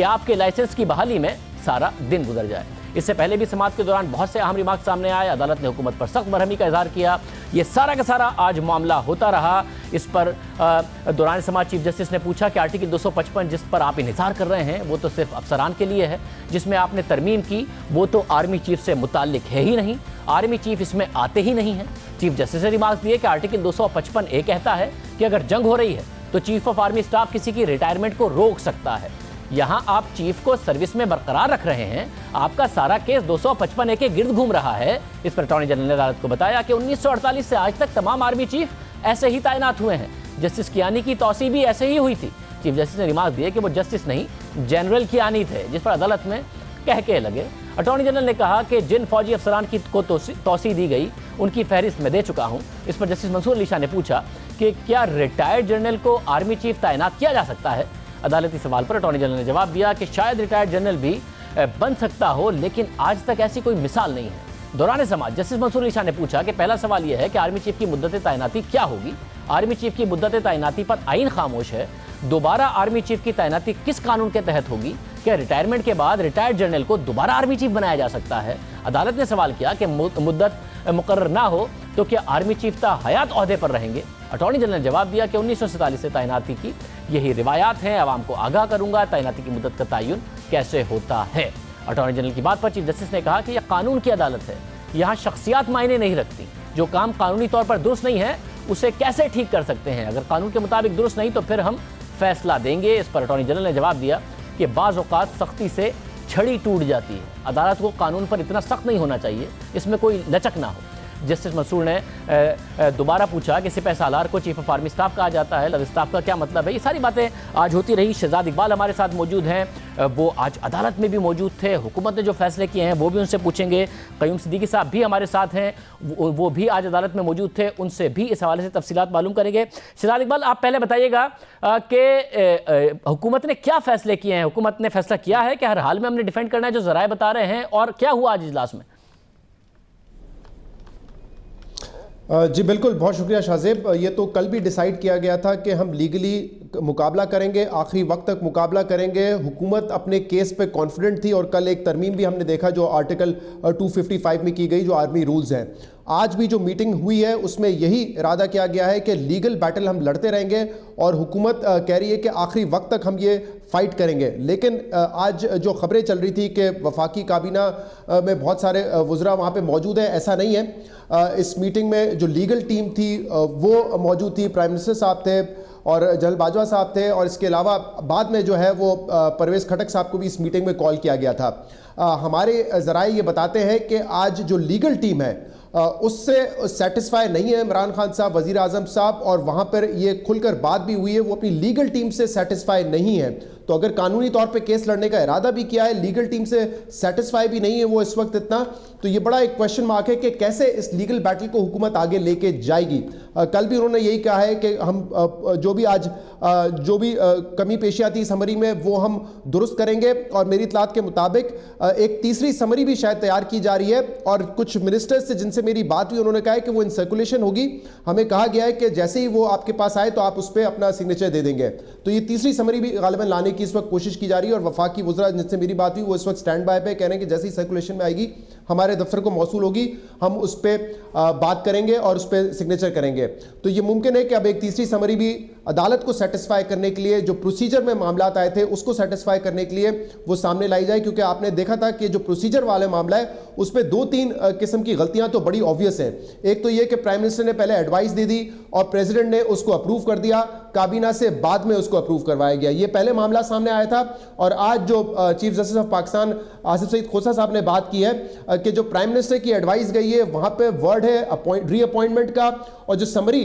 کہ آپ کے لائسنس کی بحالی میں سارا دن گزر جائے۔ اس سے پہلے بھی سماعت کے دوران بہت سے اہم ریمارک سامنے آئے۔ عدالت نے حکومت پر سخت برہمی کا اظہار کیا۔ یہ سارا کا سارا آج معاملہ ہوتا رہا۔ اس پر دوران سماعت چیف جسٹس نے پوچھا کہ آرٹیکل 255 جس پر آپ انحصار کر رہے ہیں وہ تو صرف افسران کے لیے ہے، جس میں آپ نے ترمیم کی وہ تو آرمی چیف سے متعلق ہے ہی نہیں، آرمی چیف اس میں آتے ہی نہیں ہیں۔ چیف جسٹس نے ریمارک دیے کہ آرٹیکل 255 کہتا ہے کہ اگر جنگ ہو رہی ہے تو چیف آف آرمی اسٹاف کسی کی ریٹائرمنٹ کو روک سکتا ہے۔ یہاں آپ چیف کو سروس میں برقرار رکھ رہے ہیں، آپ کا سارا کیس 255 کے گرد گھوم رہا ہے۔ اس پر اٹارنی جنرل نے عدالت کو بتایا کہ 1948 سے آج تک تمام آرمی چیف ایسے ہی تعینات ہوئے ہیں۔ جسٹس کیانی کی توسیع بھی ایسے ہی ہوئی تھی۔ چیف جسٹس نے ریمارک دیے کہ وہ جسٹس نہیں جنرل کیانی تھے، جس پر عدالت میں کہکے لگے۔ اٹارنی جنرل نے کہا کہ جن فوجی افسران کو توسیع دی گئی ان کی فہرست میں دے چکا ہوں۔ اس پر جسٹس منصور علی شاہ نے پوچھا کہ کیا ریٹائرڈ جنرل کو آرمی چیف تعینات کیا جا سکتا ہے؟ عدالتی سوال پر اٹارنی جنرل نے جواب دیا کہ شاید ریٹائرڈ جنرل بھی بن سکتا ہو، لیکن آج تک ایسی کوئی مثال نہیں ہے۔ دوران سماعت جسٹس منصور علی شاہ نے پوچھا کہ پہلا سوال یہ ہے کہ آرمی چیف کی مدت تعیناتی کیا ہوگی؟ آرمی چیف کی مدت تعیناتی پر آئین خاموش ہے۔ دوبارہ آرمی چیف کی تعیناتی کس قانون کے تحت ہوگی؟ کہ ریٹائرمنٹ کے بعد ریٹائرڈ جنرل کو دوبارہ آرمی چیف بنایا جا سکتا ہے؟ عدالت نے سوال کیا کہ مدت مقرر نہ ہو تو کیا آرمی چیف تا حیات عہدے پر رہیں گے؟ اٹارنی جنرل نے جواب دیا کہ 1947 سے تعیناتی کی یہی روایات ہیں، عوام کو آگاہ کروں گا تعیناتی کی مدت کا تعین کیسے ہوتا ہے۔ اٹارنی جنرل کی بات پر چیف جسٹس نے کہا کہ یہ قانون کی عدالت ہے، یہاں شخصیات معنی نہیں رکھتی۔ جو کام قانونی طور پر درست نہیں ہے اسے کیسے ٹھیک کر سکتے ہیں؟ اگر قانون کے مطابق درست نہیں تو پھر ہم فیصلہ دیں گے۔ اس پر اٹارنی جنرل نے جواب دیا کہ بعض اوقات سختی سے چھڑی ٹوٹ جاتی ہے، عدالت کو قانون پر اتنا سخت نہیں ہونا چاہیے، اس میں کوئی لچک نہ ہو۔ جسٹس منصور نے دوبارہ پوچھا کہ سپہ سالار کو چیف آف آرمی اسٹاف کہا جاتا ہے، لو اسٹاف کا کیا مطلب ہے؟ یہ ساری باتیں آج ہوتی رہی۔ شہزاد اقبال ہمارے ساتھ موجود ہیں، وہ آج عدالت میں بھی موجود تھے، حکومت نے جو فیصلے کیے ہیں وہ بھی ان سے پوچھیں گے۔ قیوم صدیقی صاحب بھی ہمارے ساتھ ہیں، وہ بھی آج عدالت میں موجود تھے، ان سے بھی اس حوالے سے تفصیلات معلوم کریں گے۔ شہزاد اقبال، آپ پہلے بتائیے گا کہ حکومت نے کیا فیصلے کیے ہیں؟ حکومت نے فیصلہ کیا ہے کہ ہر حال میں ہم نے ڈیفینڈ کرنا ہے جو ذرائع بتا رہے ہیں، اور کیا ہوا آج اجلاس میں؟ جی بالکل، بہت شکریہ شاہزیب۔ یہ تو کل بھی ڈیسائیڈ کیا گیا تھا کہ ہم لیگلی مقابلہ کریں گے، آخری وقت تک مقابلہ کریں گے۔ حکومت اپنے کیس پہ کانفیڈنٹ تھی، اور کل ایک ترمیم بھی ہم نے دیکھا جو آرٹیکل 255 میں کی گئی، جو آرمی رولز ہیں۔ آج بھی جو میٹنگ ہوئی ہے اس میں یہی ارادہ کیا گیا ہے کہ لیگل بیٹل ہم لڑتے رہیں گے، اور حکومت کہہ رہی ہے کہ آخری وقت تک ہم یہ فائٹ کریں گے۔ لیکن آج جو خبریں چل رہی تھی کہ وفاقی کابینہ میں بہت سارے وزراء وہاں پہ موجود ہیں، ایسا نہیں ہے۔ اس میٹنگ میں جو لیگل ٹیم تھی وہ موجود تھی، پرائم منسٹر صاحب تھے اور جنرل باجوہ صاحب تھے، اور اس کے علاوہ بعد میں جو ہے وہ پرویز خٹک صاحب کو بھی اس میٹنگ میں کال کیا گیا تھا۔ ہمارے ذرائع یہ بتاتے ہیں کہ آج جو لیگل ٹیم ہے اس سے سیٹسفائی نہیں ہے عمران خان صاحب، وزیر اعظم صاحب، اور وہاں پر یہ کھل کر بات بھی ہوئی ہے، وہ اپنی لیگل ٹیم سے سیٹسفائی نہیں ہے۔ تو اگر قانونی طور پہ کیس لڑنے کا ارادہ بھی کیا ہے، لیگل ٹیم سے سیٹسفائی بھی نہیں ہے وہ اس وقت اتنا، تو یہ بڑا ایک کویشچن مارک ہے کہ کیسے اس لیگل بیٹل کو حکومت آگے لے کے جائے گی۔ کل بھی انہوں نے یہی کہا ہے کہ ہم جو بھی کمی پیشیاں تھی سمری میں وہ ہم درست کریں گے، اور میری اطلاعات کے مطابق ایک تیسری سمری بھی شاید تیار کی جا رہی ہے، اور کچھ منسٹرز سے جن سے میری بات ہوئی انہوں نے کہا ہے کہ وہ ان سرکولیشن ہوگی، ہمیں کہا گیا ہے کہ جیسے ہی وہ آپ کے پاس آئے تو آپ اس پہ اپنا سگنیچر دے دیں گے۔ تو یہ تیسری سمری بھی غالباً لانے کی اس وقت کوشش کی جا رہی ہے، اور وفاقی وزراء جن سے میری بات ہوئی وہ اس وقت سٹینڈ بائی پہ کہہ رہے ہیں کہ جیسے ہی سرکولیشن میں آئے گی ہمارے دفتر کو موصول ہوگی، ہم اس پہ بات کریں گے اور اس پہ سگنیچر کریں گے۔ تو یہ ممکن ہے کہ اب ایک تیسری سمری بھی عدالت کو سیٹسفائی کرنے کے لیے، جو پروسیجر میں معاملات آئے تھے اس کو سیٹسفائی کرنے کے لیے وہ سامنے لائی جائے، کیونکہ آپ نے دیکھا تھا کہ جو پروسیجر والے معاملہ ہے اس پہ 2-3 قسم کی غلطیاں تو بڑی آبویس ہیں۔ ایک تو یہ کہ پرائم منسٹر نے پہلے ایڈوائس دے دی اور پریزیڈنٹ نے اس کو اپروو کر دیا، کابینہ سے بعد میں اس کو اپروو کروایا گیا، یہ پہلے معاملہ سامنے آیا تھا۔ اور آج جو chief justice of Pakistan Asif Saeed Khosa صاحب نے بات کی ہے کہ جو پرائم منسٹر کی ایڈوائس گئی ہے وہاں پہ ورڈ ہے ری اپوائنٹمنٹ کا، اور جو سمری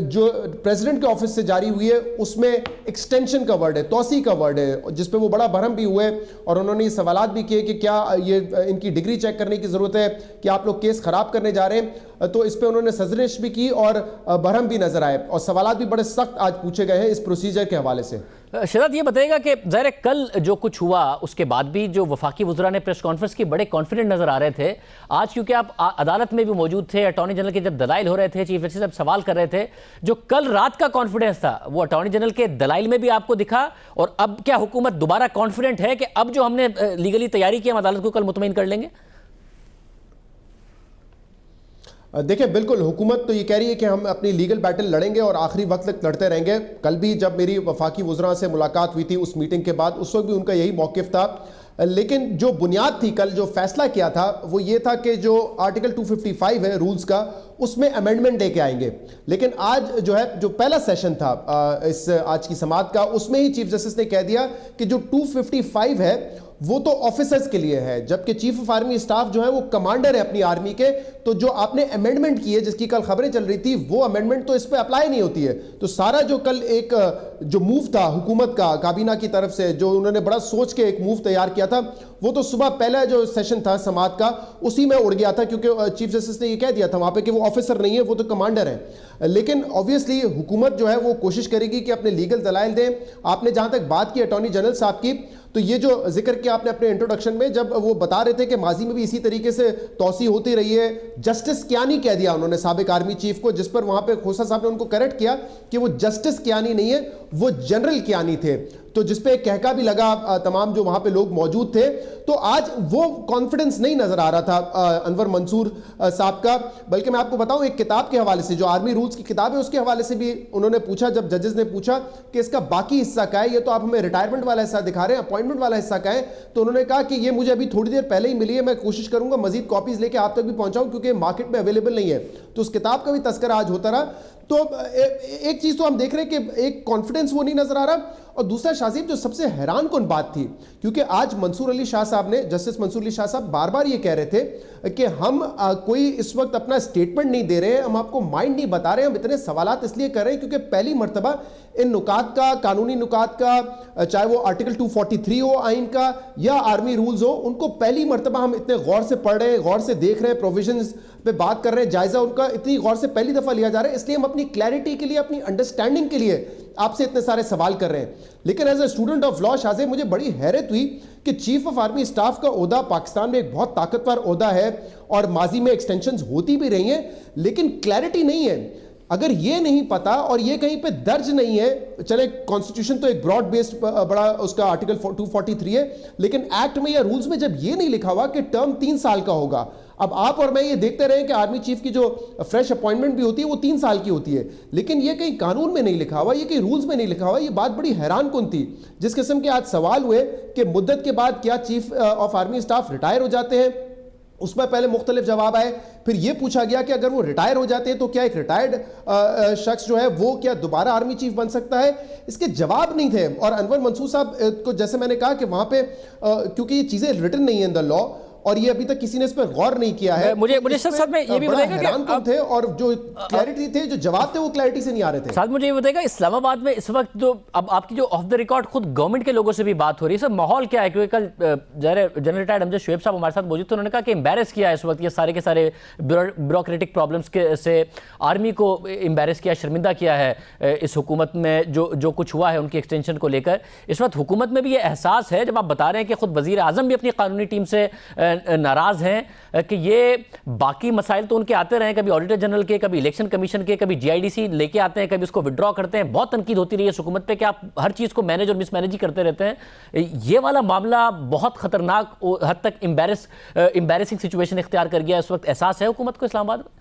جو پریزیڈنٹ کے آفس سے جاری ہوئی ہے اس میں ایکسٹینشن کا ورڈ ہے، توسیع کا ورڈ ہے، جس پہ وہ بڑا برہم بھی ہوئے، اور انہوں نے یہ سوالات بھی کیے کہ کیا یہ ان کی ڈگری چیک کرنے کی ضرورت ہے کہ آپ لوگ کیس خراب کرنے جا رہے ہیں، تو اس پہ انہوں نے سرزنش بھی کی اور برہم بھی نظر آئے، اور سوالات بھی بڑے سخت آج پوچھے گئے ہیں اس پروسیجر کے حوالے سے۔ شہزاد یہ بتائے گا کہ ظاہر کل جو کچھ ہوا اس کے بعد بھی جو وفاقی وزراء نے پریس کانفرنس کی بڑے کانفیڈنٹ نظر آ رہے تھے. آج کیونکہ آپ عدالت میں بھی موجود تھے, اٹارنی جنرل کے جب دلائل ہو رہے تھے, چیف جسٹس صاحب سوال کر رہے تھے, جو کل رات کا کانفیڈنس تھا وہ اٹارنی جنرل کے دلائل میں بھی آپ کو دکھا, اور اب کیا حکومت دوبارہ کانفیڈنٹ ہے کہ اب جو ہم نے لیگلی تیاری کی ہم عدالت کو کل مطمئن کر لیں گے؟ دیکھیں بالکل حکومت تو یہ کہہ رہی ہے کہ ہم اپنی لیگل بیٹل لڑیں گے اور آخری وقت تک لڑتے رہیں گے. کل بھی جب میری وفاقی وزراء سے ملاقات ہوئی تھی اس میٹنگ کے بعد, اس وقت بھی ان کا یہی موقف تھا. لیکن جو بنیاد تھی کل جو فیصلہ کیا تھا وہ یہ تھا کہ جو آرٹیکل 255 ہے رولز کا, اس میں امینڈمنٹ دے کے آئیں گے. لیکن آج جو ہے جو پہلا سیشن تھا اس آج کی سماعت کا, اس میں ہی چیف جسٹس نے کہہ دیا کہ جو 255 ہے وہ تو آفیسرز کے لیے ہے, جبکہ چیف آف آرمی اسٹاف جو ہے وہ کمانڈر ہے اپنی آرمی کے. تو جو آپ نے امینڈمنٹ کی ہے جس کی کل خبریں چل رہی تھی وہ امینڈمنٹ تو اس پہ اپلائی نہیں ہوتی ہے. تو سارا جو کل ایک جو موو تھا حکومت کا کابینہ کی طرف سے, جو انہوں نے بڑا سوچ کے ایک موو تیار کیا تھا, وہ تو صبح پہلا جو سیشن تھا سماعت کا اسی میں اڑ گیا تھا, کیونکہ چیف جسٹس نے یہ کہہ دیا تھا وہاں پہ کہ وہ آفیسر نہیں ہے, وہ تو کمانڈر ہیں. لیکن آبویسلی حکومت جو ہے وہ کوشش کرے گی کہ اپنے لیگل دلائل دیں. آپ نے جہاں تک بات کی اٹارنی جنرل صاحب کی, تو یہ جو ذکر کیا آپ نے اپنے انٹروڈکشن میں, جب وہ بتا رہے تھے کہ ماضی میں بھی اسی طریقے سے توسیع ہوتی رہی ہے, جسٹس کیانی کہہ دیا انہوں نے سابق آرمی چیف کو, جس پر وہاں پہ کھوسا صاحب نے ان کو کریکٹ کیا کہ وہ جسٹس کیانی نہیں ہے, وہ جنرل کیانی تھے. تو جس پہ ایک کہکا بھی لگا تمام جو وہاں پہ لوگ موجود تھے. تو آج وہ کانفیڈنس نہیں نظر آ رہا تھا انور منصور صاحب کا. بلکہ میں آپ کو بتاؤں ایک کتاب کے حوالے سے, جو آرمی رولز کی کتاب ہے اس کے حوالے سے بھی انہوں نے پوچھا, جب ججز نے پوچھا کہ اس کا باقی حصہ کا ہے, یہ تو آپ ہمیں ریٹائرمنٹ والا حصہ دکھا رہے ہیں, اپوائنٹمنٹ والا حصہ کا ہے, تو انہوں نے کہا کہ یہ مجھے ابھی تھوڑی دیر پہلے ہی ملی ہے, میں کوشش کروں گا مزید کاپیز لے کے آپ تک بھی پہنچاؤں کیونکہ مارکیٹ میں اویلیبل نہیں ہے. تو اس کتاب کا بھی تذکرہ آج ہوتا رہا. تو ایک چیز تو ہم دیکھ رہے ہیں کہ ایک کانفیڈنس وہ نہیں نظر آ رہا, اور دوسرا شاذیب جو سب سے حیران کن بات تھی, کیونکہ آج منصور علی شاہ صاحب نے, جسٹس منصور علی شاہ صاحب بار بار یہ کہہ رہے تھے کہ ہم کوئی اس وقت اپنا سٹیٹمنٹ نہیں دے رہے ہیں, ہم آپ کو مائنڈ نہیں بتا رہے ہیں, ہم اتنے سوالات اس لیے کر رہے ہیں کیونکہ پہلی مرتبہ ان نکات کا, قانونی نکات کا, چاہے وہ آرٹیکل 243 ہو آئین کا یا آرمی رولز ہو, ان کو پہلی مرتبہ ہم اتنے غور سے پڑھ رہے ہیں, غور سے دیکھ رہے ہیں, پروویژنز پہ بات کر رہے ہیں, جائزہ ان کا اتنی غور سے پہلی دفعہ لیا جا رہا ہے. اس لیے ہم اپنی کلیئرٹی کے لیے, اپنی انڈرسٹینڈنگ کے لیے آپ سے اتنے سارے سوال کر رہے ہیں. لیکن as a student of law Shahzeb مجھے بڑی حیرت ہوئی کہ چیف آف آرمی اسٹاف کا عہدہ پاکستان میں ایک بہت طاقتور عہدہ ہے اور ماضی میں ایکسٹینشنز ہوتی بھی رہی ہیں, لیکن کلیئرٹی نہیں ہے. اگر یہ نہیں پتا اور یہ کہیں پہ درج نہیں ہے, چلے کانسٹیٹیوشن تو ایک براڈ بیسڈ بڑا اس کا آرٹیکل 243 ہے, لیکن ایکٹ میں یا رولز میں جب یہ نہیں لکھا ہوا کہ ٹرم 3 سال کا ہوگا, اب آپ اور میں یہ دیکھتے رہے کہ آرمی چیف کی جو فریش اپوائنٹمنٹ بھی ہوتی ہے وہ 3 سال کی ہوتی ہے, لیکن یہ کہیں قانون میں نہیں لکھا ہوا, یہ کہیں رولز میں نہیں لکھا ہوا. یہ بات بڑی حیران کن تھی. جس قسم کے آج سوال ہوئے کہ مدت کے بعد کیا chief of army staff retire ہو جاتے ہیں, اس میں پہلے مختلف جواب آئے. پھر یہ پوچھا گیا کہ اگر وہ ریٹائر ہو جاتے ہیں تو کیا ایک ریٹائرڈ شخص جو ہے وہ کیا دوبارہ آرمی چیف بن سکتا ہے. اس کے جواب نہیں تھے. اور انور منصور صاحب کو جیسے میں نے کہا کہ وہاں پہ کیونکہ یہ چیزیں ریٹن نہیں ہیں ان دا لا, اور یہ ابھی تک کسی نے اس پر غور نہیں کیا ہے. مجھے ساتھ میں یہ بھی بتائے گا کہ حیران کن تھے, اور جو کلیئرٹی تھے, جو جواب تھے وہ کلیئرٹی سے نہیں آ رہے تھے. ساتھ مجھے یہ بتائے گا اسلام آباد میں اس وقت جو اب آپ کی جو آف دا ریکارڈ خود گورنمنٹ کے لوگوں سے بھی بات ہو رہی ہے, سب ماحول کیا ہے؟ کیونکہ کل جنرل ریٹائرڈ امجد شعیب صاحب ہمارے ساتھ موجود تھے, انہوں نے کہا کہ امبیرس کیا ہے اس وقت یہ سارے کے سارے بیوروکریٹک پرابلمس کے سے آرمی کو امبیرس کیا, شرمندہ کیا ہے اس حکومت میں جو کچھ ہوا ہے ان کی ایکسٹینشن کو لے کر. اس وقت حکومت میں بھی یہ احساس ہے جب آپ بتا رہے ہیں کہ خود وزیر اعظم بھی اپنی قانونی ٹیم سے ناراض ہیں کہ یہ باقی مسائل تو ان کے آتے رہے ہیں, کبھی آڈیٹر جنرل کے, کبھی الیکشن کمیشن کے, کبھی جی آئی ڈی سی لے کے آتے ہیں, کبھی اس کو وڈرا کرتے ہیں. بہت تنقید ہوتی رہی ہے اس حکومت پہ کہ آپ ہر چیز کو مینیج اور مس مینیج ہی کرتے رہتے ہیں. یہ والا معاملہ بہت خطرناک حد تک امبیرسنگ سچویشن اختیار کر گیا, اس وقت احساس ہے حکومت کو اسلام آباد میں؟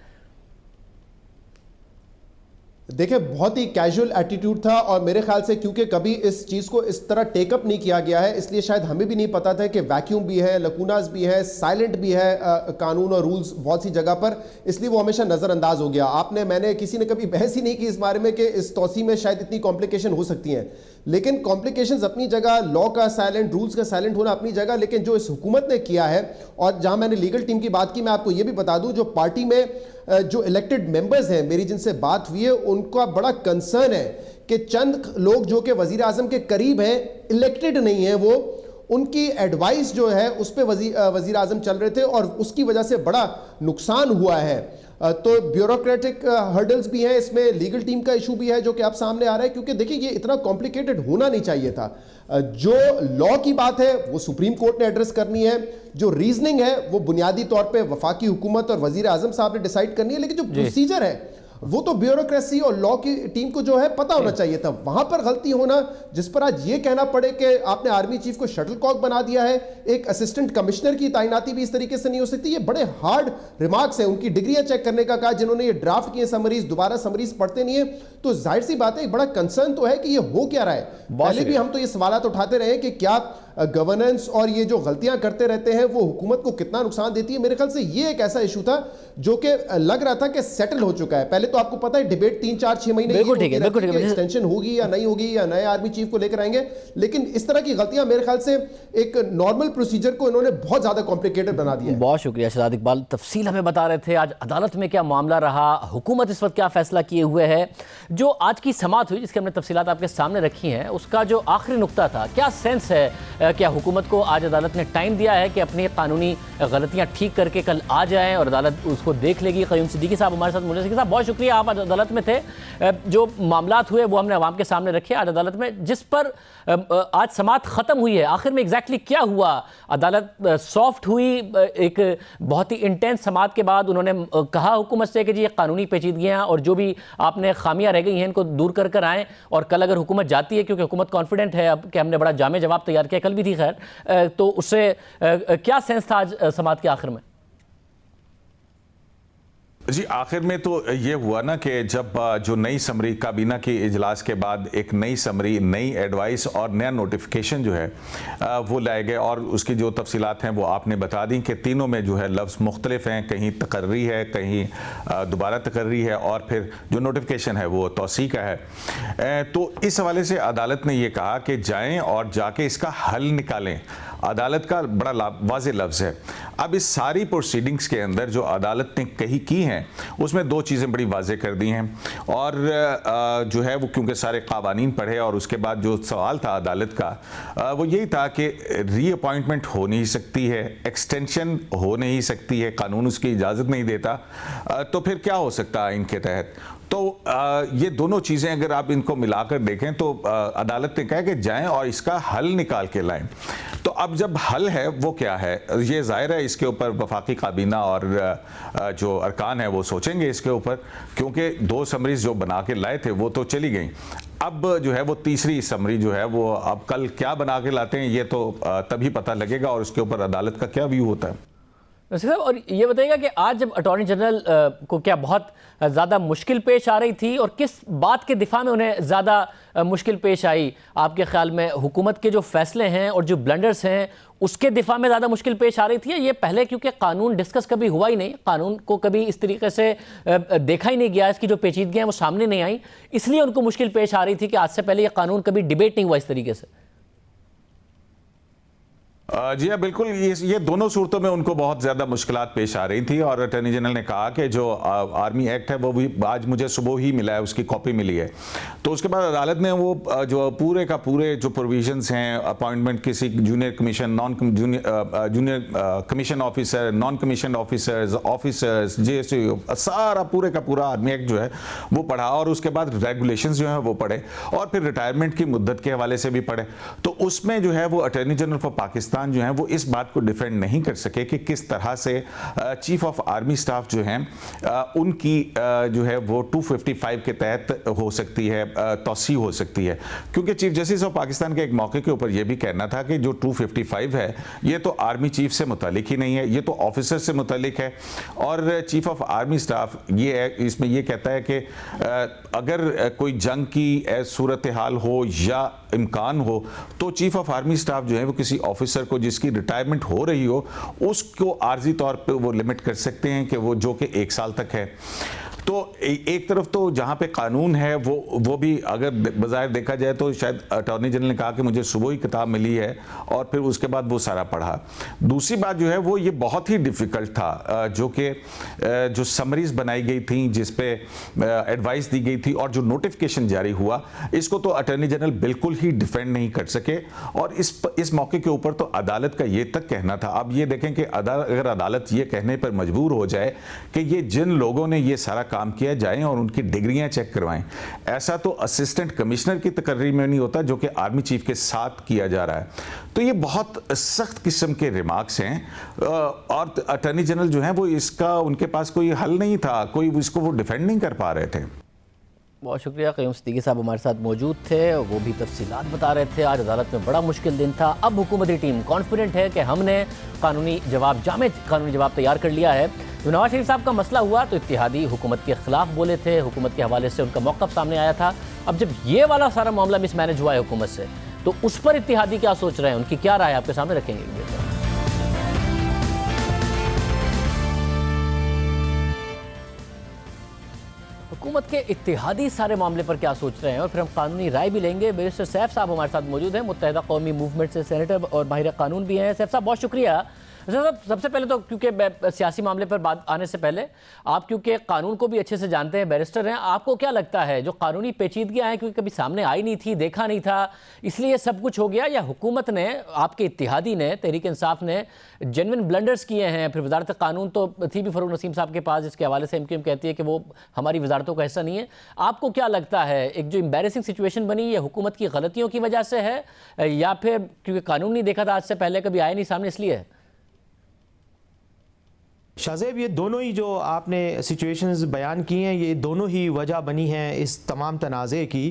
دیکھیں بہت ہی کیجول ایٹیٹیوڈ تھا, اور میرے خیال سے کیونکہ کبھی اس چیز کو اس طرح ٹیک اپ نہیں کیا گیا ہے, اس لیے شاید ہمیں بھی نہیں پتا تھا کہ ویکیوم بھی ہے, لکوناز بھی ہے, سائلنٹ بھی ہے قانون اور رولز بہت سی جگہ پر, اس لیے وہ ہمیشہ نظر انداز ہو گیا. میں نے کسی نے کبھی بحث ہی نہیں کی اس بارے میں کہ اس توسیع میں شاید اتنی کمپلیکیشن ہو سکتی ہیں, لیکن کمپلیکیشنز اپنی جگہ, لا کا سائلنٹ, رولز کا سائلنٹ ہونا اپنی جگہ, لیکن جو اس حکومت نے کیا ہے, اور جہاں میں نے لیگل ٹیم کی بات کی, میں آپ کو یہ بھی بتا دوں جو پارٹی میں جو الیکٹڈ ممبرز ہیں, میری جن سے بات ہوئی ہے, ان کا بڑا کنسرن ہے کہ چند لوگ جو کہ وزیر اعظم کے قریب ہیں, الیکٹڈ نہیں ہیں, وہ ان کی ایڈوائس جو ہے اس پہ وزیر اعظم چل رہے تھے, اور اس کی وجہ سے بڑا نقصان ہوا ہے. تو بیوروکریٹک ہرڈلز بھی ہیں اس میں, لیگل ٹیم کا ایشو بھی ہے جو کہ اب سامنے آ رہا ہے, کیونکہ دیکھیں یہ اتنا کمپلیکیٹڈ ہونا نہیں چاہیے تھا. جو لا کی بات ہے وہ سپریم کورٹ نے ایڈریس کرنی ہے, جو ریزننگ ہے وہ بنیادی طور پہ وفاقی حکومت اور وزیر اعظم صاحب نے ڈیسائیڈ کرنی ہے, لیکن جو پروسیجر ہے وہ تو بیوروکریسی اور لا کی ٹیم کو جو ہے پتہ ہونا چاہیے تھا. وہاں پر غلطی ہونا جس پر آج یہ کہنا پڑے کہ آپ نے آرمی چیف کو شٹل کاک بنا دیا ہے, ایک اسسٹنٹ کمشنر کی تعیناتی بھی اس طریقے سے نہیں ہو سکتی. یہ بڑے ہارڈ ریمارکس ہیں, ان کی ڈگریاں چیک کرنے کا کہا جنہوں نے یہ ڈرافٹ کیے سمریز, دوبارہ سمریز پڑھتے نہیں ہیں. تو ظاہر سی بات ہے ایک بڑا کنسرن تو ہے کہ یہ ہو کیا رہا ہے. پہلے بھی ہم تو یہ سوالات اٹھاتے رہے کہ کیا گورننس اور یہ جو غلطیاں کرتے رہتے ہیں وہ حکومت کو کتنا نقصان دیتی ہے. میرے خیال سے یہ ایک ایسا ایشو تھا جو کہ لگ رہا تھا کہ سیٹل ہو چکا ہے. پہلے تو آپ کو پتا ہے ڈیبیٹ 3-4-6 مہینے ایکسٹینشن ہوگی یا نہیں ہوگی یا نئے آرمی چیف کو لے کر آئیں گے, لیکن اس طرح کی غلطیاں میرے خیال سے ایک نارمل پروسیجر کو انہوں نے بہت زیادہ کمپلیکیٹڈ بنا دیا ہے. بہت شکریہ شہزاد اقبال, تفصیل ہمیں بتا رہے تھے آج عدالت میں کیا معاملہ رہا, حکومت اس وقت کیا فیصلہ کیے ہوئے ہے. جو آج کی سماعت ہوئی جس کی ہم نے تفصیلات آپ کے سامنے رکھی ہیں, اس کا جو آخری نقطہ تھا, کیا سینس ہے, کیا حکومت کو آج عدالت نے ٹائم دیا ہے کہ اپنی قانونی غلطیاں ٹھیک کر کے کل آ جائیں اور عدالت اس کو دیکھ لے گی. قیوم صدیقی صاحب ہمارے ساتھ موجود ہیں. صاحب بہت شکریہ, آپ عدالت میں تھے, جو معاملات ہوئے وہ ہم نے عوام کے سامنے رکھے آج عدالت میں, جس پر آج سماعت ختم ہوئی ہے. آخر میں ایگزیکٹلی کیا ہوا؟ عدالت سافٹ ہوئی, ایک بہت ہی انٹینس سماعت کے بعد انہوں نے کہا حکومت سے کہ جی یہ قانونی پیچیدگیاں اور جو بھی آپ نے خامیاں رہ گئی ہیں ان کو دور کر کر آئیں, اور کل اگر حکومت جاتی ہے, کیونکہ حکومت کانفیڈنٹ ہے اب کہ ہم نے بڑا جامع جواب تیار کیا, کل بھی تھی خیر, تو اس سے کیا سینس تھا آج سماعت کے آخر میں؟ جی آخر میں تو یہ ہوا نا کہ جب جو نئی سمری کابینہ کی اجلاس کے بعد ایک نئی سمری, نئی ایڈوائس اور نیا نوٹیفیکیشن جو ہے وہ لائے گئے, اور اس کی جو تفصیلات ہیں وہ آپ نے بتا دیں کہ تینوں میں جو ہے لفظ مختلف ہیں, کہیں تقرری ہے, کہیں دوبارہ تقرری ہے, اور پھر جو نوٹیفیکیشن ہے وہ توسیع کا ہے. تو اس حوالے سے عدالت نے یہ کہا کہ جائیں اور جا کے اس کا حل نکالیں. عدالت کا بڑا واضح لفظ ہے. اب اس ساری پروسیڈنگز کے اندر جو عدالت نے کی ہیں اس میں دو چیزیں بڑی واضح کر دی ہیں, اور جو ہے وہ کیونکہ سارے قوانین پڑھے, اور اس کے بعد جو سوال تھا عدالت کا وہ یہی تھا کہ ری اپوائنٹمنٹ ہو نہیں سکتی ہے, ایکسٹینشن ہو نہیں سکتی ہے, قانون اس کی اجازت نہیں دیتا, تو پھر کیا ہو سکتا ہے ان کے تحت. تو یہ دونوں چیزیں اگر آپ ان کو ملا کر دیکھیں تو عدالت نے کہا کہ جائیں اور اس کا حل نکال کے لائیں. تو اب جب حل ہے وہ کیا ہے, یہ ظاہر ہے اس کے اوپر وفاقی کابینہ اور جو ارکان ہیں وہ سوچیں گے اس کے اوپر, کیونکہ دو سمریز جو بنا کے لائے تھے وہ تو چلی گئیں. اب جو ہے وہ تیسری سمری جو ہے وہ اب کل کیا بنا کے لاتے ہیں یہ تو تبھی پتہ لگے گا, اور اس کے اوپر عدالت کا کیا ویو ہوتا ہے. صاحب اور یہ بتائیے گا کہ آج جب اٹارنی جنرل کو کیا بہت زیادہ مشکل پیش آ رہی تھی, اور کس بات کے دفاع میں انہیں زیادہ مشکل پیش آئی آپ کے خیال میں؟ حکومت کے جو فیصلے ہیں اور جو بلنڈرز ہیں اس کے دفاع میں زیادہ مشکل پیش آ رہی تھی, یہ پہلے کیونکہ قانون ڈسکس کبھی ہوا ہی نہیں, قانون کو کبھی اس طریقے سے دیکھا ہی نہیں گیا, اس کی جو پیچیدگیاں ہیں وہ سامنے نہیں آئیں, اس لیے ان کو مشکل پیش آ رہی تھی کہ آج سے پہلے یہ قانون کبھی ڈیبیٹ نہیں ہوا اس طریقے سے؟ جی ہاں بالکل, یہ دونوں صورتوں میں ان کو بہت زیادہ مشکلات پیش آ رہی تھی, اور اٹارنی جنرل نے کہا کہ جو آرمی ایکٹ ہے وہ بھی آج مجھے صبح ہی ملا ہے, اس کی کاپی ملی ہے. تو اس کے بعد عدالت نے وہ جو پورے کا پورے جو پروویژنز ہیں, اپوائنٹمنٹ کسی junior commission, junior commission officer, naan commission officers, J S you, سارا پورے کا پورا آرمی ایکٹ جو ہے وہ پڑھا, اور اس کے بعد ریگولیشنز جو ہیں وہ پڑھے, اور پھر ریٹائرمنٹ کی مدت کے حوالے سے بھی پڑھے. تو اس میں جو ہے وہ اٹارنی جنرل فار پاکستان جو ہیں وہ اس بات کو ڈیفینڈ نہیں کر سکے کہ کس طرح سے چیف آف آرمی سٹاف جو ہیں ان کی جو ہے وہ 255 کے تحت ہو سکتی ہے, توسیع ہو سکتی ہے, کیونکہ چیف جسٹس آف پاکستان کے ایک موقع کے اوپر یہ بھی کہنا تھا کہ جو 255 ہے یہ تو آرمی چیف سے متعلق ہی نہیں ہے, یہ تو آفیسر سے متعلق ہے. اور چیف آف آرمی سٹاف یہ اس میں یہ کہتا ہے کہ اگر کوئی جنگ کی صورتحال ہو یا امکان ہو تو چیف آف آرمی سٹاف جو ہے وہ کسی آفیسر کو جس کی ریٹائرمنٹ ہو رہی ہو اس کو عارضی طور پہ وہ لمٹ کر سکتے ہیں کہ وہ جو کہ 1 سال تک ہے. تو ایک طرف تو جہاں پہ قانون ہے وہ بھی اگر بظاہر دیکھا جائے تو شاید اٹارنی جنرل نے کہا کہ مجھے صبح ہی کتاب ملی ہے اور پھر اس کے بعد وہ سارا پڑھا. دوسری بات جو ہے وہ یہ بہت ہی ڈیفیکلٹ تھا جو سمریز بنائی گئی تھیں, جس پہ ایڈوائس دی گئی تھی, اور جو نوٹیفیکیشن جاری ہوا, اس کو تو اٹارنی جنرل بالکل ہی ڈیفینڈ نہیں کر سکے. اور اس موقع کے اوپر تو عدالت کا یہ تک کہنا تھا. اب یہ دیکھیں کہ اگر عدالت یہ کہنے پر مجبور ہو جائے کہ یہ جن لوگوں نے یہ سارا کام کیا جائیں اور ان کی ڈگریاں چیک کروائیں, ایسا تو اسسٹنٹ کمشنر کی تقرری میں نہیں ہوتا جو کہ آرمی چیف کے ساتھ کیا جا رہا ہے. تو یہ بہت سخت قسم کے ریمارکس ہیں, اور اٹارنی جنرل جو ہیں وہ اس کا ان کے پاس کوئی حل نہیں تھا, کوئی اس کو وہ ڈیفینڈ نہیں کر پا رہے تھے. بہت شکریہ. قیوم صدیقی صاحب ہمارے ساتھ موجود تھے, وہ بھی تفصیلات بتا رہے تھے. آج عدالت میں بڑا مشکل دن تھا. اب حکومتی ٹیم کانفیڈنٹ ہے کہ ہم نے جامع قانونی جواب تیار کر لیا ہے. جو نواز شریف صاحب کا مسئلہ ہوا تو اتحادی حکومت کے خلاف بولے تھے, حکومت کے حوالے سے ان کا موقف سامنے آیا تھا. اب جب یہ والا سارا معاملہ مس مینج ہوا ہے حکومت سے, تو اس پر اتحادی کیا سوچ رہے ہیں, ان کی کیا رائے آپ کے سامنے رکھیں گے. حکومت کے اتحادی سارے معاملے پر کیا سوچ رہے ہیں, اور پھر ہم قانونی رائے بھی لیں گے. بیرسٹر سیف صاحب ہمارے ساتھ موجود ہیں, متحدہ قومی موومنٹ سے سینیٹر اور ماہر قانون بھی ہیں. سیف صاحب بہت شکریہ. سب سے پہلے تو کیونکہ سیاسی معاملے پر بات آنے سے پہلے آپ کیونکہ قانون کو بھی اچھے سے جانتے ہیں, بیرسٹر ہیں, آپ کو کیا لگتا ہے جو قانونی پیچیدگیاں ہیں کیونکہ کبھی سامنے آئی نہیں تھی, دیکھا نہیں تھا, اس لیے سب کچھ ہو گیا, یا حکومت نے, آپ کے اتحادی نے, تحریک انصاف نے جینوئن بلنڈرز کیے ہیں؟ پھر وزارت قانون تو تھی بھی فاروق نسیم صاحب کے پاس, جس کے حوالے سے MQM کہتی ہے کہ وہ ہماری وزارتوں کا حصہ نہیں ہے. آپ کو کیا لگتا ہے ایک جو امبیرسنگ سچویشن بنی یہ حکومت کی غلطیوں کی وجہ سے ہے, یا پھر کیونکہ قانون نہیں دیکھا تھا آج سے پہلے, کبھی آئے نہیں سامنے, اس لیے ہے؟ شاہزیب, یہ دونوں ہی جو آپ نے سچویشنز بیان کی ہیں یہ دونوں ہی وجہ بنی ہیں اس تمام تنازع کی.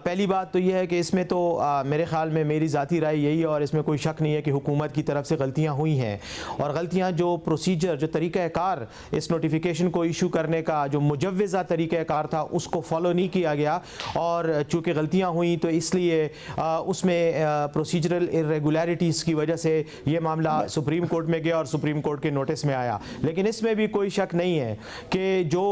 پہلی بات تو یہ ہے کہ اس میں تو میرے خیال میں میری ذاتی رائے یہی ہے, اور اس میں کوئی شک نہیں ہے کہ حکومت کی طرف سے غلطیاں ہوئی ہیں, اور غلطیاں جو پروسیجر, جو طریقہ کار اس نوٹیفیکیشن کو ایشو کرنے کا جو مجوزہ طریقہ کار تھا اس کو فالو نہیں کیا گیا, اور چونکہ غلطیاں ہوئیں تو اس لیے اس میں پروسیجرل ارریگولیرٹیز کی وجہ سے یہ معاملہ سپریم کورٹ میں گیا اور سپریم کورٹ کے نوٹس میں آیا. لیکن اس میں بھی کوئی شک نہیں ہے کہ جو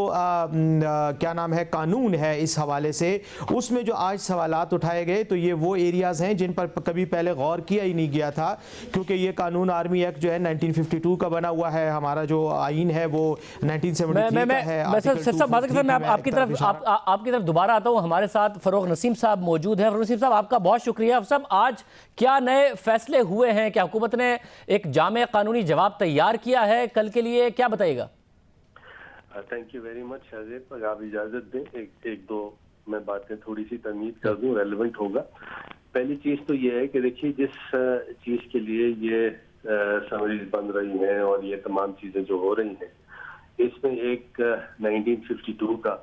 کیا نام ہے قانون ہے اس حوالے سے, اس میں جو آج سوالات اٹھائے گئے تو یہ وہ ایریاز ہیں جن پر کبھی پہلے غور کیا ہی نہیں گیا تھا, کیونکہ یہ قانون آرمی ایکٹ جو ہے 1952 کا بنا ہوا ہے, ہمارا جو آئین ہے وہ 1973 کا ہے. میں آپ کی طرف دوبارہ آتا ہوں. ہمارے ساتھ فاروق نسیم صاحب موجود ہیں. فاروق نسیم صاحب آپ کا بہت شکریہ. صاحب آج کیا نئے فیصلے ہوئے ہیں, کیا حکومت نے ایک جامع قانونی جواب تیار کیا ہے کل کے لیے, کیا بتائیے گا؟ Thank you very much Shahzeb. اگر آپ اجازت دیں ایک دو میں باتیں تھوڑی سی تمہید کر دوں, ریلیونٹ ہوگا. پہلی چیز تو یہ ہے کہ دیکھیے جس چیز کے لیے یہ سمریز بن رہی ہیں اور یہ تمام چیزیں جو ہو رہی ہیں, اس میں ایک 1952 کا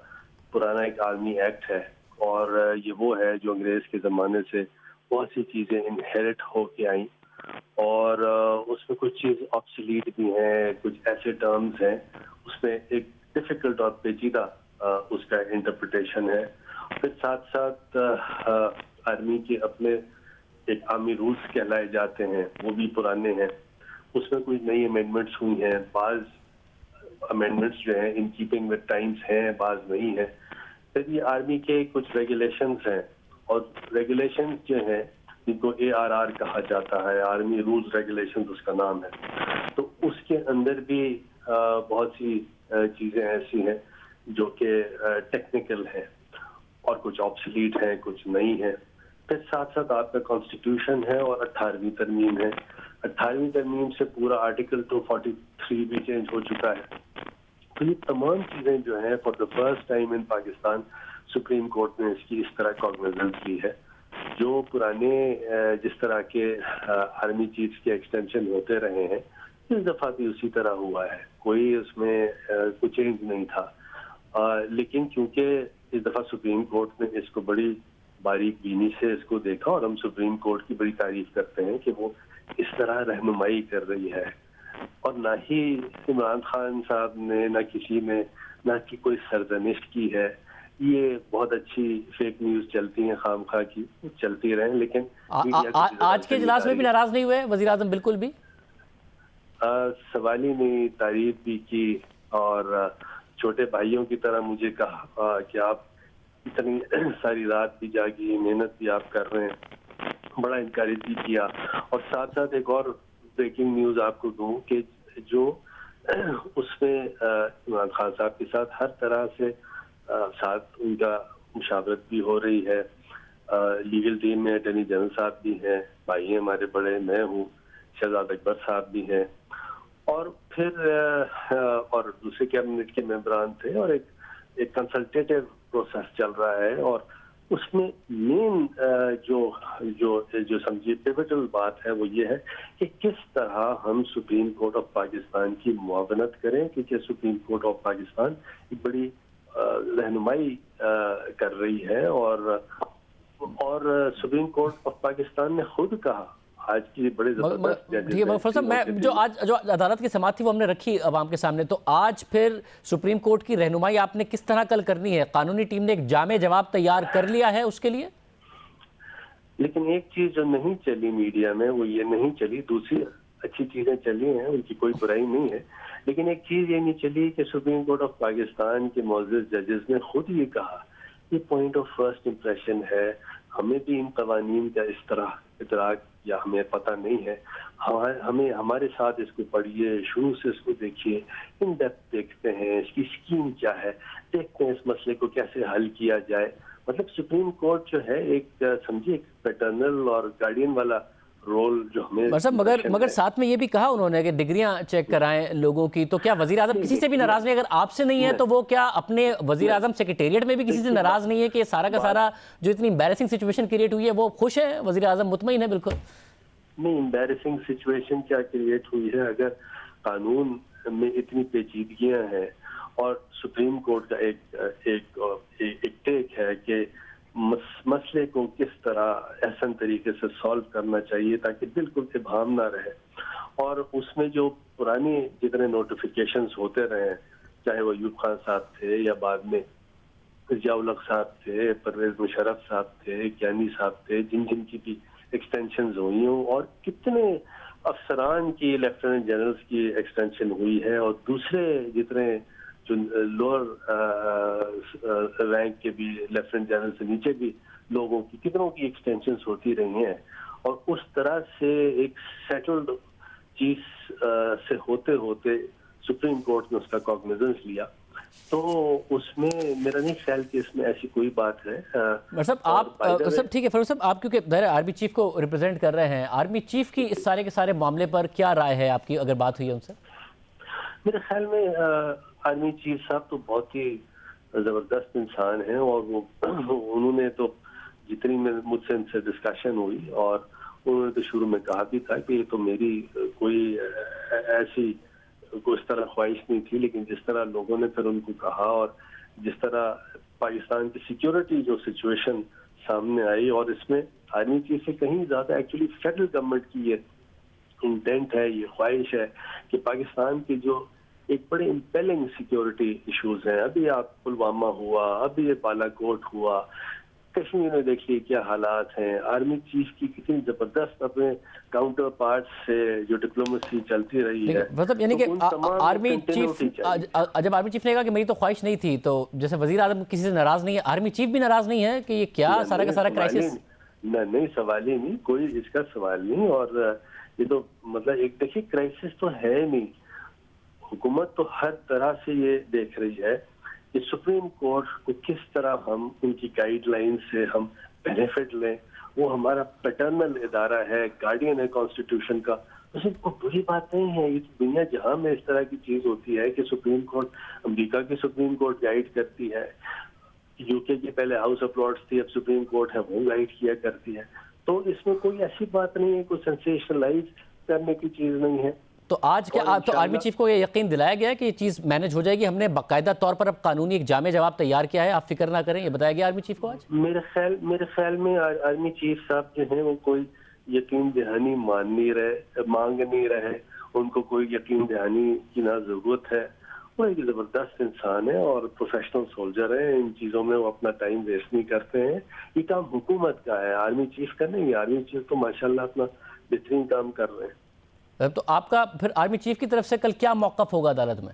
پرانا ایک آرمی ایکٹ ہے, اور یہ وہ ہے جو انگریز کے زمانے سے بہت سی چیزیں انہیرٹ ہو کے آئیں, اور اس میں کچھ چیز آبسلیٹ بھی ہیں, کچھ ایسے ٹرمز ہیں اس میں ایک ڈیفیکلٹ اور پیچیدہ اس کا انٹرپریٹیشن ہے. پھر ساتھ ساتھ آرمی کے اپنے ایک آرمی رولز کہلائے جاتے ہیں, وہ بھی پرانے ہیں, اس میں کچھ نئی امینڈمنٹس ہوئی ہیں. بعض امینڈمنٹس جو ہیں ان کیپنگ ود ٹائمز ہیں, بعض نہیں ہیں. پھر یہ آرمی کے کچھ ریگولیشنز ہیں, اور ریگولیشنز جو ہیں جن کو ARR کہا جاتا ہے, آرمی رولز ریگولیشنز اس کا نام ہے, تو اس کے اندر بھی بہت سی چیزیں ایسی ہیں جو کہ ٹیکنیکل ہیں, اور کچھ آبسلیٹ ہیں, کچھ نہیں ہیں. پھر ساتھ ساتھ آپ کا کانسٹیٹیوشن ہے اور 18ویں ترمیم ہے. 18ویں ترمیم سے پورا آرٹیکل 243 بھی چینج ہو چکا ہے. تو یہ تمام چیزیں جو ہیں for the first time in Pakistan supreme court نے اس کی اس طرح کاگنیزنس لی ہے. جو پرانے جس طرح کے آرمی چیفز کے ایکسٹینشن ہوتے رہے ہیں, اس دفعہ بھی اسی طرح ہوا ہے, کوئی اس میں کوئی چینج نہیں تھا. لیکن کیونکہ اس دفعہ سپریم کورٹ نے اس کو بڑی باریک بینی سے اس کو دیکھا, اور ہم سپریم کورٹ کی بڑی تعریف کرتے ہیں کہ وہ اس طرح رہنمائی کر رہی ہے, اور نہ ہی عمران خان صاحب نے نہ کسی نے نہ کہ کوئی سرزنش کی ہے. یہ بہت اچھی فیک نیوز چلتی ہیں خام خواہ کی, چلتی رہیں, لیکن آج کے اجلاس میں بھی ناراض نہیں ہوئے وزیر اعظم بالکل بھی؟ سوال ہی نہیں, تعریف بھی کی, اور چھوٹے بھائیوں کی طرح مجھے کہا کہ آپ اتنی ساری رات بھی جاگی، محنت بھی آپ کر رہے ہیں، بڑا انکریج بھی کیا. اور ساتھ ساتھ ایک اور بریکنگ نیوز آپ کو دوں کہ جو اس میں عمران خان صاحب کے ساتھ ہر طرح سے ساتھ ان کا مشاورت بھی ہو رہی ہے. لیگل ٹیم میں اٹارنی جنرل صاحب بھی ہیں، بھائی ہیں ہمارے بڑے، میں ہوں، شہزاد اکبر صاحب بھی ہیں، اور پھر اور دوسرے کیبنٹ کے ممبران تھے، اور ایک کنسلٹیٹو پروسیس چل رہا ہے. اور اس میں مین جو سمجھیے پیوٹل بات ہے وہ یہ ہے کہ کس طرح ہم سپریم کورٹ آف پاکستان کی معاونت کریں، کیونکہ سپریم کورٹ آف پاکستان ایک بڑی رہنمائی کر رہی ہے. اور سپریم کورٹ آف پاکستان نے خود کہا آج کی بڑے زبردست جو عدالت کی سماعت تھی وہ ہم نے رکھی عوام کے سامنے، تو آج پھر سپریم کورٹ کی رہنمائی آپ نے کس طرح کل کرنی ہے؟ قانونی ٹیم نے ایک جامع جواب تیار کر لیا ہے اس کے لیے؟ لیکن ایک چیز جو نہیں چلی میڈیا میں وہ یہ نہیں چلی، دوسری اچھی چیزیں چلی ہیں، ان کی کوئی برائی نہیں ہے، لیکن ایک چیز یہ نہیں چلی کہ سپریم کورٹ آف پاکستان کے معزز ججز نے خود یہ کہا یہ پوائنٹ آف فرسٹ امپریشن ہے، ہمیں بھی ان قوانین کا اس طرح ادراک یا ہمیں پتہ نہیں ہے، ہمیں ہمارے ساتھ اس کو پڑھیے، شروع سے اس کو دیکھیے، ان ڈیپتھ دیکھتے ہیں اس کی اسکیم کیا ہے، دیکھتے ہیں اس مسئلے کو کیسے حل کیا جائے. مطلب سپریم کورٹ جو ہے ایک سمجھیے ایک پیٹرنل اور گارڈین والا رول جو ہمیں مگر ساتھ میں یہ بھی کہا انہوں نے کہ ڈگریاں چیک کرائیں لوگوں کی، تو کیا وزیر اعظم کسی سے بھی ناراض نہیں؟ اگر آپ سے نہیں ہے تو وہ کیا اپنے وزیر اعظم سیکریٹریٹ میں بھی کسی سے ناراض نہیں ہے کہ سارا کا سارا جو اتنی امبیرسنگ سچویشن کریٹ ہوئی ہے وہ خوش ہے؟ وزیر اعظم مطمئن ہے؟ بالکل نہیں، امبیرسنگ سچویشن کیا کریٹ ہوئی ہے؟ اگر قانون میں اتنی پیچیدگیاں ہیں اور سپریم کورٹ کا ایک ٹیک ہے کہ مسئلے کو کس طرح احسن طریقے سے سالو کرنا چاہیے تاکہ بالکل ابہام نہ رہے، اور اس میں جو پرانی جتنے نوٹیفیکیشنز ہوتے رہے چاہے وہ ایوب خان صاحب تھے یا بعد میں ضیاء الحق صاحب تھے، پرویز مشرف صاحب تھے، کیانی صاحب تھے، جن کی بھی ایکسٹینشنز ہوئی ہوں، اور کتنے افسران کی لیفٹیننٹ جنرلز کی ایکسٹینشن ہوئی ہے، اور دوسرے جتنے جو لوور رینک کے بھی لیفٹیننٹ جنرل سے نیچے بھی لوگوں کی کتنوں کی ایکسٹینشنز ہوتی رہی ہیں، اور اس طرح سے ایک سیٹلڈ چیز سے ہوتے ہوتے سپریم کورٹ نے اس کا کاگنیزنس لیا. تو اس میں میرا نہیں خیال کہ اس میں ایسی کوئی بات ہے. آپ ٹھیک ہے فاروق صاحب، آپ کیونکہ ظاہر آرمی چیف کو ریپرزینٹ کر رہے ہیں، آرمی چیف کی اس سارے کے سارے معاملے پر کیا رائے ہے آپ کی اگر بات ہوئی ہے ان سے؟ میرے خیال میں آرمی چیف صاحب تو بہت ہی زبردست انسان ہیں، اور وہ انہوں نے تو جتنی مجھ سے ان سے ڈسکشن ہوئی، اور انہوں نے تو شروع میں کہا بھی تھا کہ یہ تو میری کوئی ایسی اس طرح خواہش نہیں تھی، لیکن جس طرح لوگوں نے پھر ان کو کہا اور جس طرح پاکستان کی سیکیورٹی جو سچویشن سامنے آئی، اور اس میں آرمی چیف سے کہیں زیادہ ایکچولی فیڈرل گورنمنٹ کی یہ انٹینٹ ہے، یہ خواہش ہے کہ پاکستان کی جو ایک بڑے امپیلنگ سیکیورٹی ایشوز ہیں، ابھی آپ پلوامہ ہوا، ابھی یہ بالا کوٹ ہوا، کشمیر میں دیکھیے کیا حالات ہیں، آرمی چیف کی کتنی زبردست اپنے کاؤنٹر پارٹ سے جو ڈپلومیسی چلتی رہی ہے. مطلب یعنی کہ آرمی چیف جب آرمی چیف نے کہا کہ میری تو خواہش نہیں تھی، تو جیسے وزیر اعظم کسی سے ناراض نہیں ہے، آرمی چیف بھی ناراض نہیں ہے کہ یہ کیا سارا کا سارا کرائسس؟ نہیں، سوال ہی نہیں، کوئی اس کا سوال نہیں. اور یہ تو مطلب ایک دیکھیے کرائسس تو ہے نہیں، حکومت تو ہر طرح سے یہ دیکھ رہی ہے کہ سپریم کورٹ کو کس طرح ہم ان کی گائیڈ لائن سے ہم بینیفٹ لیں. وہ ہمارا پیٹرنل ادارہ ہے، گارڈین ہے کانسٹیٹیوشن کا. اس میں کوئی بری بات نہیں ہے، یہ دنیا جہاں میں اس طرح کی چیز ہوتی ہے کہ سپریم کورٹ، امریکہ کی سپریم کورٹ گائیڈ کرتی ہے، یو کے کی پہلے ہاؤس آف لارڈز تھی، اب سپریم کورٹ ہے وہ گائیڈ کیا کرتی ہے. تو اس میں کوئی ایسی بات نہیں ہے، کوئی سینسیشنلائز کرنے کی چیز نہیں ہے. تو آج کیا تو آرمی چیف کو یہ یقین دلایا گیا ہے کہ یہ چیز مینج ہو جائے گی؟ ہم نے باقاعدہ طور پر اب قانونی ایک جامع جواب تیار کیا ہے، آپ فکر نہ کریں، یہ بتایا گیا آرمی چیف کو آج؟ میرے خیال میں آرمی چیف صاحب جو ہیں وہ کوئی یقین دہانی مانگ نہیں رہے، ان کو کوئی یقین دہانی کی نہ ضرورت ہے. وہ ایک زبردست انسان ہے اور پروفیشنل سولجر ہیں، ان چیزوں میں وہ اپنا ٹائم ویسٹ نہیں کرتے ہیں. یہ کام حکومت کا ہے، آرمی چیف کا نہیں. آرمی چیف تو ماشاءاللہ اپنا بہترین کام کر رہے ہیں. تو آپ کا پھر آرمی چیف کی طرف سے کل کیا موقف ہوگا عدالت میں؟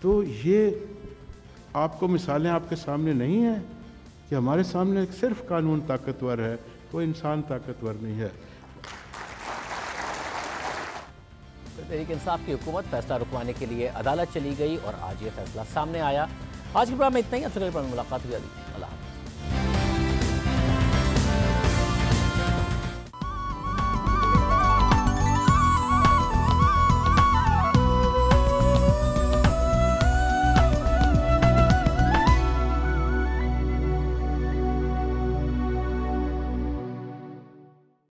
تو یہ آپ کو مثالیں آپ کے سامنے نہیں ہیں کہ ہمارے سامنے صرف قانون طاقتور ہے، کوئی انسان طاقتور نہیں ہے۔ تحریک انصاف کی حکومت فیصلہ رکوانے کے لیے عدالت چلی گئی اور آج یہ فیصلہ سامنے آیا۔ آج کے پروگرام میں اتنا ہی، اب سے اگلے پروگرام میں ملاقات ہوگی۔